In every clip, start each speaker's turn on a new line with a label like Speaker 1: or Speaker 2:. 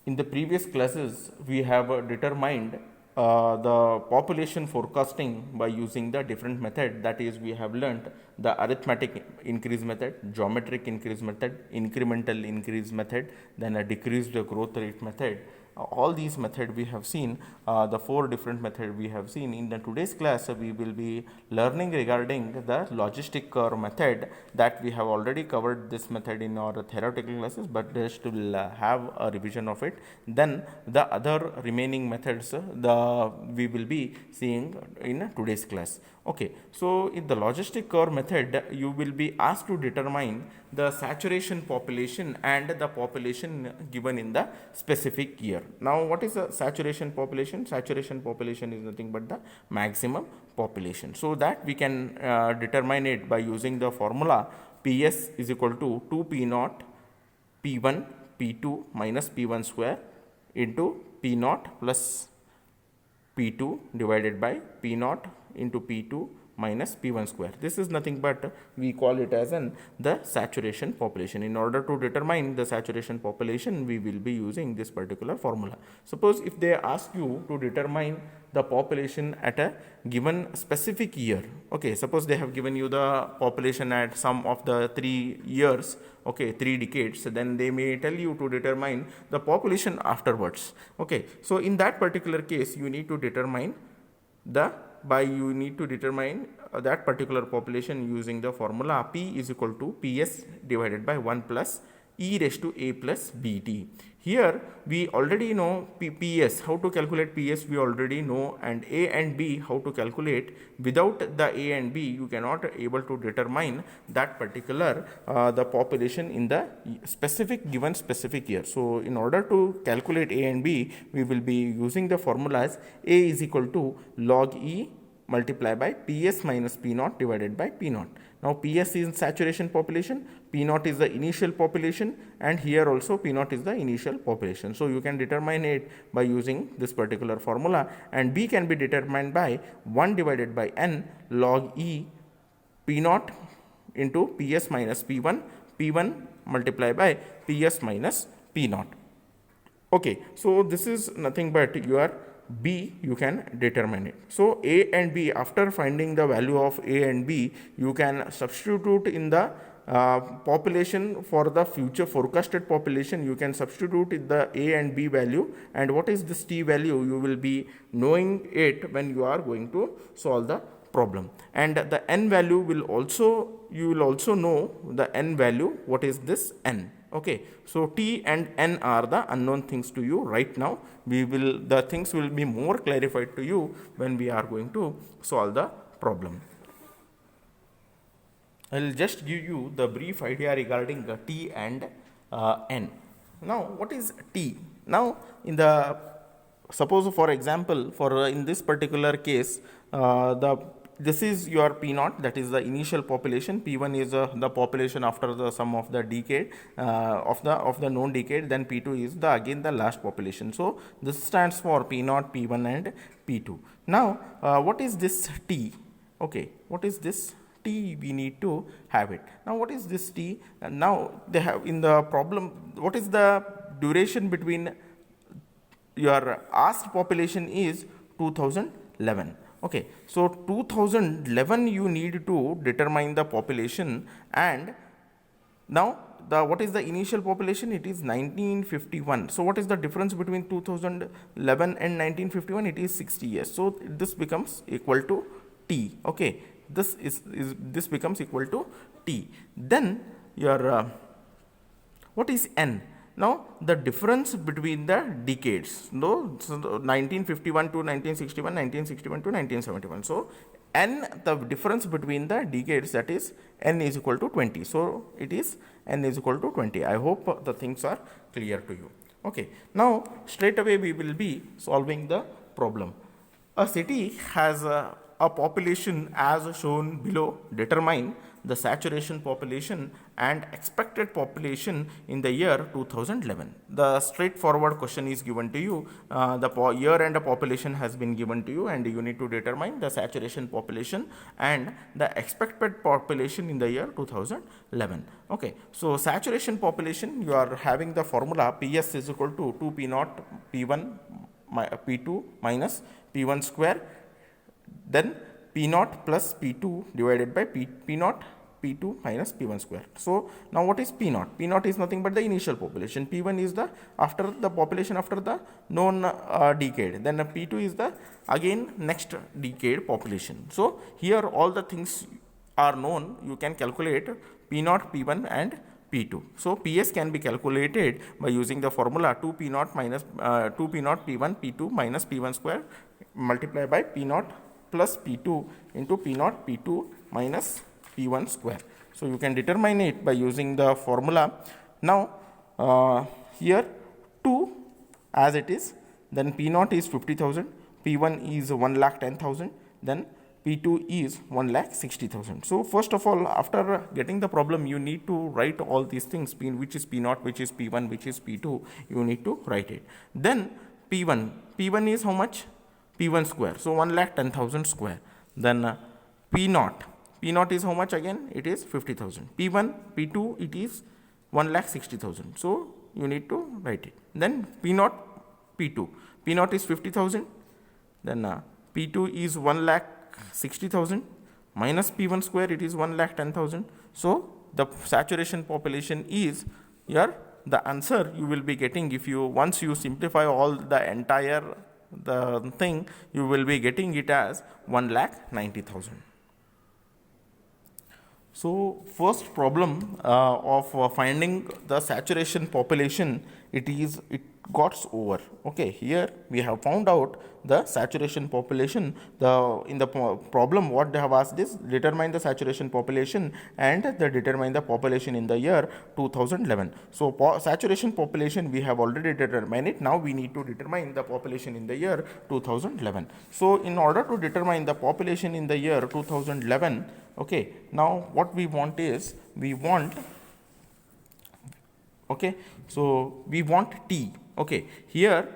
Speaker 1: In the previous classes, we have determined the population forecasting by using the different method. That is, we have learnt the arithmetic increase method, geometric increase method, incremental increase method, then a decreased growth rate method. All these method we have seen, the four different method we have seen. In the today's class, we will be learning regarding the logistic curve method, that we have already covered this method in our theoretical classes, but just will have a revision of it. Then the other remaining methods, we will be seeing in today's class. Okay, so in the logistic curve method, you will be asked to determine the saturation population and the population given in the specific year. Now, what is the saturation population? Saturation population is nothing but the maximum population. So that we can determine it by using the formula PS is equal to 2 P naught P1 P2 minus P1 square into P naught plus P2 divided by P naught into P2 minus P1 square. This is nothing but we call it as the saturation population. In order to determine the saturation population, we will be using this particular formula. Suppose if they ask you to determine the population at a given specific year. Okay, suppose they have given you the population at some of the 3 years, okay, 3 decades, then they may tell you to determine the population afterwards. Okay, so in that particular case, you need to determine that particular population using the formula P is equal to PS divided by 1 plus e raised to a plus bt. Here we already know PS, how to calculate PS we already know, and A and B how to calculate. Without the A and B, you cannot able to determine that particular the population in the given specific year. So in order to calculate A and B, we will be using the formulas A is equal to log E multiply by PS minus P naught divided by P naught. Now PS is saturation population, P naught is the initial population, and here also P naught is the initial population. So you can determine it by using this particular formula, and B can be determined by 1 divided by N log E P naught into PS minus P1, P1 multiplied by PS minus P naught. Okay, so this is nothing but your B, you can determine it. So A and B, after finding the value of A and B, you can substitute in the population for the future forecasted population. You can substitute in the A and B value, and what is this T value, you will be knowing it when you are going to solve the problem. And the N value will also, you will also know the N value, what is this N. Okay, so T and N are the unknown things to you right now. The things will be more clarified to you when we are going to solve the problem. I will just give you the brief idea regarding the T and N. Now, what is T? Now, suppose for example, in this particular case, this is your P naught, that is the initial population. P1 is the population after the sum of the decade of the known decade. Then P2 is again the last population. So this stands for P naught, P1 and P2. Now what is this T? Okay, what is this T? We need to have it. Now what is this T? Now they have in the problem, what is the duration between your asked population is 2011. Okay, so 2011 you need to determine the population, and now what is the initial population? It is 1951. So what is the difference between 2011 and 1951? It is 60 years. So this becomes equal to T. Okay, this becomes equal to T. Then your what is N? Now the difference between the decades, no, so 1951 to 1961, 1961 to 1971. So N, the difference between the decades, that is N is equal to 20. So it is N is equal to 20. I hope the things are clear to you. Okay, now straight away we will be solving the problem. A city has a population as shown below. Determine the saturation population and expected population in the year 2011. The straightforward question is given to you. The year and the population has been given to you, and you need to determine the saturation population and the expected population in the year 2011. Okay, so saturation population, you are having the formula Ps is equal to 2 P naught P1 P2 minus P1 square, then P naught plus P2 divided by P naught P2 minus P1 square. So now what is P naught? P naught is nothing but the initial population. P1 is the after the population after the known decade. Then P2 is the again next decade population. So here all the things are known. You can calculate P naught, P1 and P2. So PS can be calculated by using the formula 2 P naught minus 2 P naught P1 P2 minus P1 square multiplied by P naught plus P2 into P naught P2 minus P1 square. So you can determine it by using the formula. Now here 2 as it is, then P naught is 50,000, P1 is 1,10,000, then P2 is 1,60,000. So first of all, after getting the problem, you need to write all these things, which is P naught, which is P1, which is P2, you need to write it. Then P1 is how much? P1 square, so 1,10,000 square. Then P naught is how much again? It is 50,000. P2 it is 1,60,000. So you need to write it. Then P naught is 50,000. Then P2 is 1,60,000 minus P1 square, it is 1,10,000. So the saturation population is here. The answer you will be getting, if you once you simplify all the entire the thing, you will be getting it as 1,90,000. So first problem of finding the saturation population, it got over. Okay, here we have found out the saturation population. In the problem what they have asked is determine the saturation population and determine the population in the year 2011. So saturation population we have already determined it. Now we need to determine the population in the year 2011. So in order to determine the population in the year 2011, okay, now what we want is so we want T. Okay, here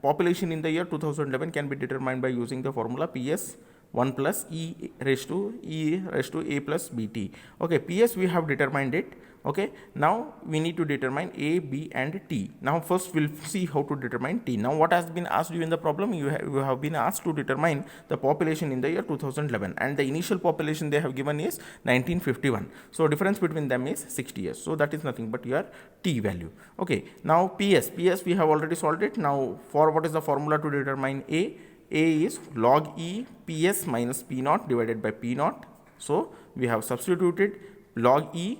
Speaker 1: population in the year 2011 can be determined by using the formula PS 1 plus E raised to A plus BT. Okay, PS we have determined it. Okay, now we need to determine A, B and T. Now first we'll see how to determine T. Now what has been asked you in the problem, you have been asked to determine the population in the year 2011, and the initial population they have given is 1951. So difference between them is 60 years. So that is nothing but your T value. Okay, now PS we have already solved it. Now for what is the formula to determine A? A is log E PS minus P naught divided by P naught. So we have substituted log E.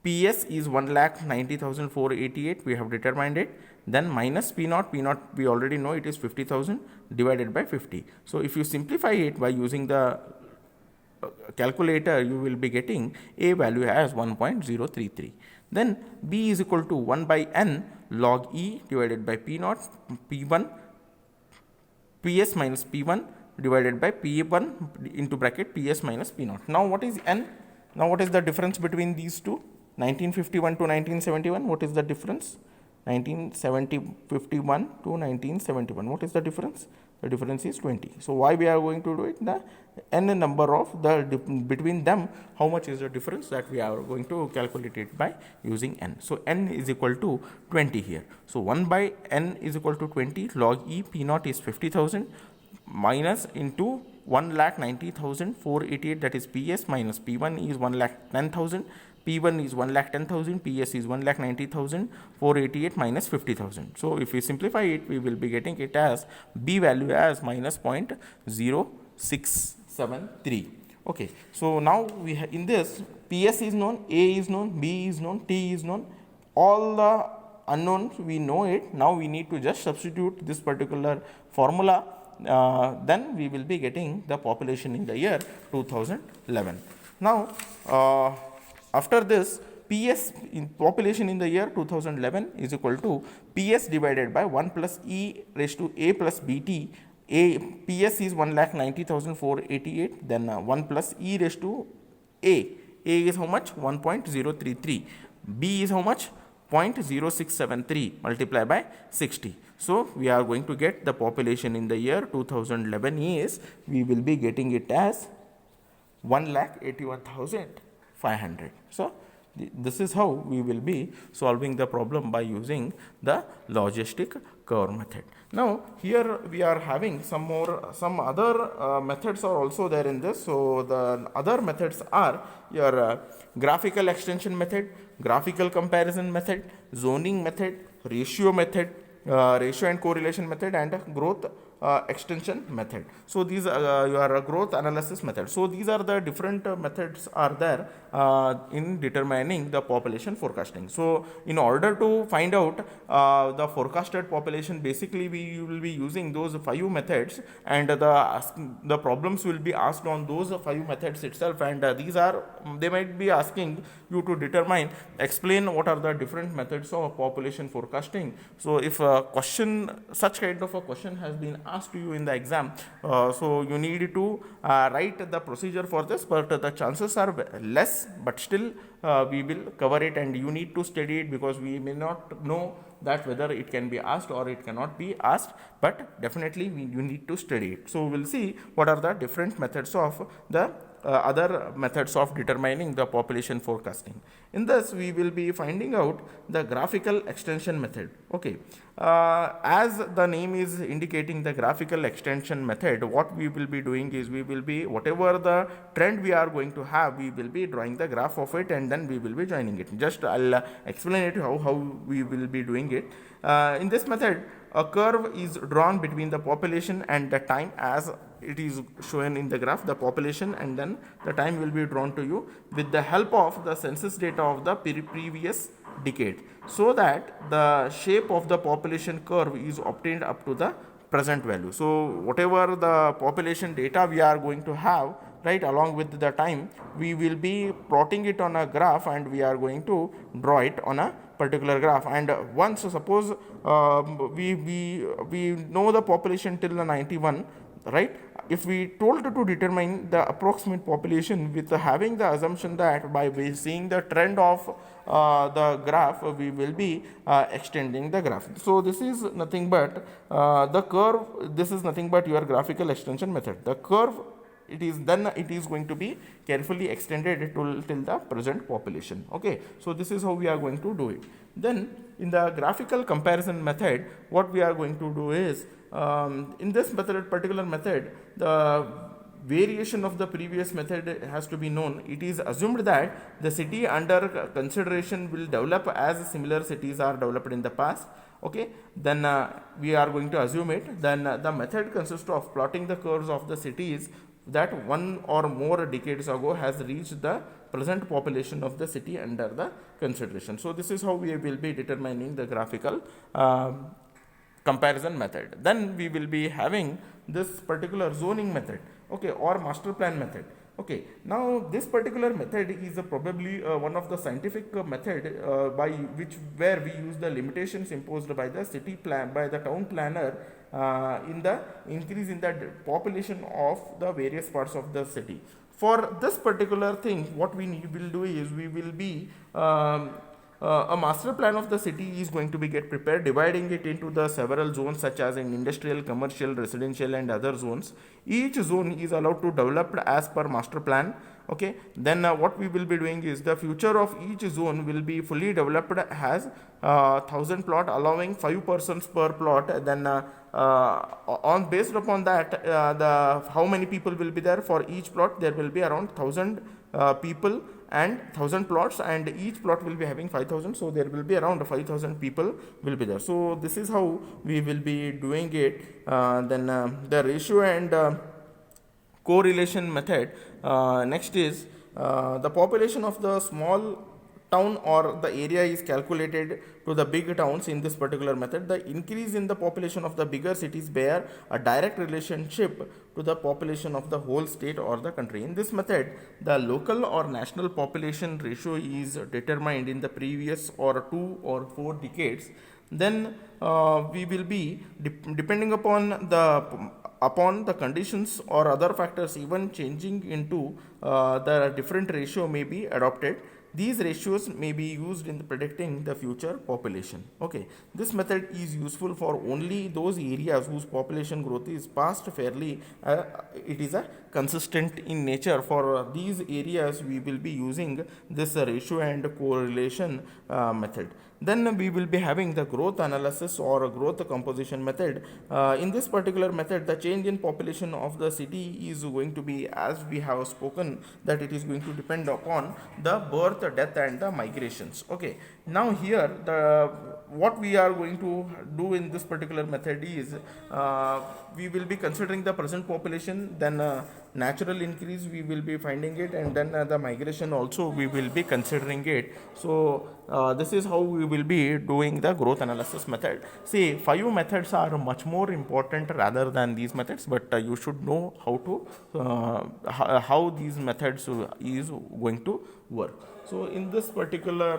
Speaker 1: PS is 1,90,488, we have determined it. Then minus P naught we already know it is 50,000 divided by 50. So if you simplify it by using the calculator, you will be getting A value as 1.033. Then B is equal to 1 by N log E divided by P naught P1 PS minus P1 divided by P1 into bracket PS minus P naught. Now what is N? Now what is the difference between these two? 1951 to 1971, what is the difference? 1951 to 1971, what is the difference? The difference is 20. So why we are going to do it? The n number of the between them, how much is the difference, that we are going to calculate it by using n. So n is equal to 20 here. So 1 by n is equal to 20 log E P naught is 50,000 minus into 1,90,488, that is PS minus P1 is 1,10,000. P1 is 1,10,000, PS is 1,90,488 minus 50,000. So if we simplify it, we will be getting it as B value as minus 0.0673. Okay, so now we in this PS is known, A is known, B is known, T is known, all the unknowns we know it. Now we need to just substitute this particular formula. Then we will be getting the population in the year 2011. Now after this, PS in population in the year 2011 is equal to PS divided by 1 plus E raised to A plus BT. PS is 1,90,488, then 1 plus E raised to A A is how much? 1.033. B is how much? 0.0673 multiplied by 60. So we are going to get the population in the year 2011 is, we will be getting it as 1,81,500. So this is how we will be solving the problem by using the logistic curve method. Now here we are having some other methods are also there in this. So the other methods are your graphical extension method, graphical comparison method, zoning method, ratio method, ratio and correlation method, and growth extension method. So these are your growth analysis method. So these are the different methods are there in determining the population forecasting. So in order to find out the forecasted population, basically we will be using those 5 methods, and the problems will be asked on those 5 methods itself, and they might be asking you to explain what are the different methods of population forecasting. So if such kind of a question has been asked to you in the exam, so you need to write the procedure for this, but the chances are less, but still we will cover it, and you need to study it, because we may not know that whether it can be asked or it cannot be asked, but definitely you need to study it. So we'll see what are the different methods of the other methods of determining the population forecasting. In this we will be finding out the graphical extension method. Okay, as the name is indicating, the graphical extension method, what we will be doing is, we will be, whatever the trend we are going to have, we will be drawing the graph of it, and then we will be joining it. Just I'll explain it how we will be doing it. In this method, a curve is drawn between the population and the time, as it is shown in the graph, the population and then the time will be drawn to you with the help of the census data of the previous decade, so that the shape of the population curve is obtained up to the present value. So whatever the population data we are going to have, right, along with the time, we will be plotting it on a graph, and we are going to draw it on a particular graph. And once suppose we know the population till the 91, right? If we told to determine the approximate population with having the assumption that by seeing the trend of the graph, we will be extending the graph. So this is nothing but the curve. This is nothing but your graphical extension method. The curve, it is going to be carefully extended till the present population. Okay, so this is how we are going to do it. Then in the graphical comparison method, what we are going to do is, in this particular method, the variation of the previous method has to be known. It is assumed that the city under consideration will develop as similar cities are developed in the past. Okay, then we are going to assume it. Then the method consists of plotting the curves of the cities that one or more decades ago has reached the present population of the city under the consideration. So this is how we will be determining the graphical comparison method. Then we will be having this particular zoning method, okay, or master plan method. Okay, now this particular method is probably one of the scientific method where we use the limitations imposed by the town planner in the increase in the population of the various parts of the city. For this particular thing, what we will do is, we will be a master plan of the city is going to be get prepared, dividing it into the several zones such as in industrial, commercial, residential and other zones. Each zone is allowed to develop as per master plan. Okay, then what we will be doing is, the future of each zone will be fully developed as 1000 plot, allowing 5 persons per plot. Then based upon that, how many people will be there for each plot, there will be around 1000 people and 1000 plots, and each plot will be having 5000, so there will be around 5000 people will be there. So this is how we will be doing it. Then the ratio and correlation method. Next is the population of the small town or the area is calculated to the big towns. In this particular method, the increase in the population of the bigger cities bear a direct relationship to the population of the whole state or the country. In this method, the local or national population ratio is determined in the previous or 2 or 4 decades. Then we will be depending upon the conditions or other factors, even changing into the different ratio may be adopted. These ratios may be used in predicting the future population. Okay, this method is useful for only those areas whose population growth is past fairly. It is a consistent in nature. For these areas, we will be using this ratio and correlation method. Then we will be having the growth analysis or growth composition method. In this particular method, the change in population of the city is going to be, as we have spoken, that it is going to depend upon the birth, death and the migrations. Okay, now here the what we are going to do in this particular method is we will be considering the present population, then natural increase we will be finding it, and then the migration also we will be considering it. So this is how we will be doing the growth analysis method. See, 5 methods are much more important rather than these methods, but you should know how to how these methods is going to work. So in this particular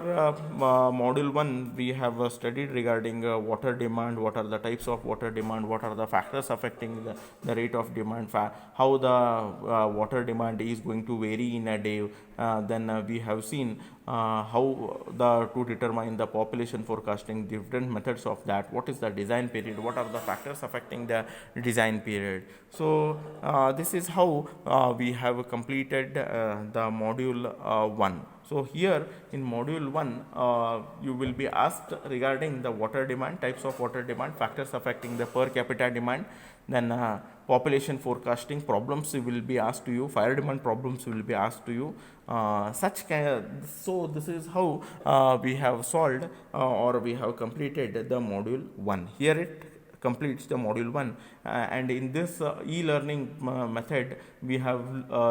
Speaker 1: module 1, we have studied regarding water demand, what are the types of water demand, what are the factors affecting the rate of demand, how the water demand is going to vary in a day. Then we have seen how to determine the population forecasting, different methods of that, what is the design period, what are the factors affecting the design period. So this is how we have completed the module 1. So here in module 1, you will be asked regarding the water demand, types of water demand, factors affecting the per capita demand, then population forecasting problems will be asked to you, fire demand problems will be asked to you. So this is how we have solved or we have completed the module 1. Here it completes the module 1, and in this e-learning method we have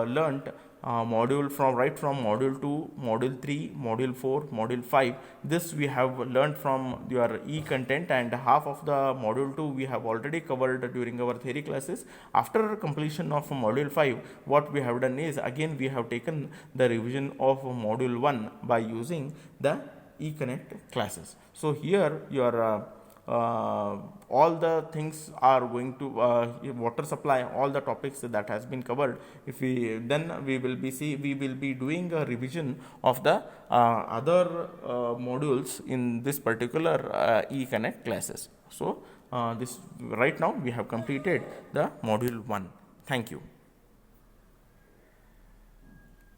Speaker 1: learnt module from module 2, module 3, module 4, module 5. This we have learned from your e-content, and half of the module 2 we have already covered during our theory classes. After completion of module 5, what we have done is, again we have taken the revision of module 1 by using the e-connect classes. So here your all the things are going to water supply, all the topics that has been covered. If we then we will be doing a revision of the other modules in this particular e-connect classes. So this right now we have completed the module 1. Thank you.